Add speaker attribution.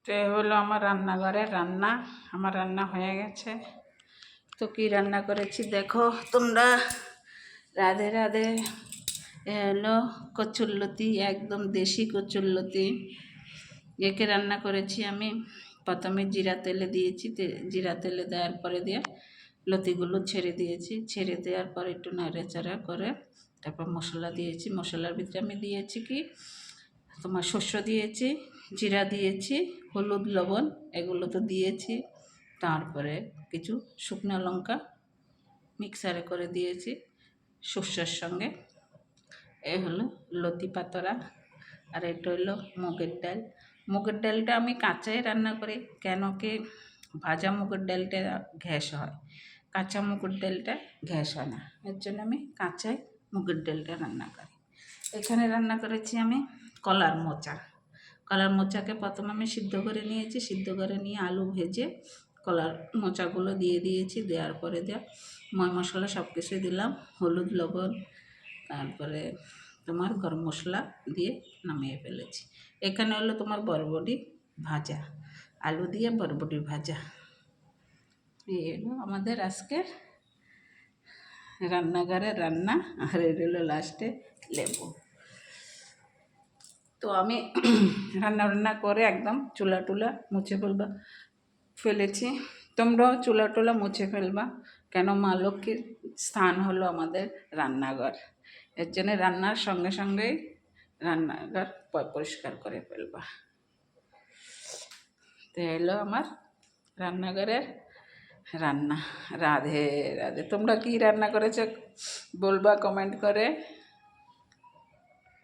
Speaker 1: তো এ হলো আমার রান্নাঘরের রান্না। আমার রান্না হয়ে গেছে। তো কী রান্না করেছি দেখো তোমরা। রাধে রাধে। এ হলো কচুরলতি, একদম দেশি কচুরলতি। একে রান্না করেছি আমি। প্রথমে জিরা তেলে দিয়েছি, জিরা তেলে দেওয়ার পরে দিয়ে লতিগুলো ছেড়ে দিয়েছি। ছেড়ে দেওয়ার পর একটু নাড়াচাড়া করে তারপর মশলা দিয়েছি। মশলার ভিতরে আমি দিয়েছি কি তোমার শস্য দিয়েছি, জিরা দিয়েছি, হলুদ লবণ এগুলো তো দিয়েছি। তারপরে কিছু শুকনো লঙ্কা মিক্সারে করে দিয়েছি শস্যের সঙ্গে। এ হলো লতি পাতরা। আর এটা হলো মুগের ডাল। মুগের ডালটা আমি কাঁচাই রান্না করি, কেন কি ভাজা মুগের ডালটা গ্যাস হয়, কাঁচা মুগের ডালটা গ্যাস হয় না। এর জন্য আমি কাঁচাই মুগের ডালটা রান্না করি। এখানে রান্না করেছি আমি কলার মোচা। কলার মোচাকে প্রথমে আমি সিদ্ধ করে নিয়েছি। সিদ্ধ করে নিয়ে আলু ভেজে কলার মোচাগুলো দিয়ে দিয়েছি। দেওয়ার পরে ময় মশলা সব কিছুই দিলাম, হলুদ লবণ, তারপরে তোমার গরম মশলা দিয়ে নামিয়ে ফেলেছি। এখানে হলো তোমার বরবটি ভাজা, আলু দিয়ে বরবটি ভাজা। এই হলো আমাদের আজকের রান্নাঘরের রান্না। আর এর হলো লাস্টে লেবু। তো আমি রান্না করে একদম চুলা টুলা মুছে ফেলেছি। তোমরাও চুলা টুলা মুছে ফেলবা, কেন মা লক্ষ্মীর স্থান হলো আমাদের রান্নাঘর। এর জন্য রান্নার সঙ্গে সঙ্গেই রান্নাঘর পরিষ্কার করে ফেলবা। তো এলো আমার রান্নাঘরের রান্না। রাধে রাধে। তোমরা কি রান্না করেছো বলবা কমেন্ট করে।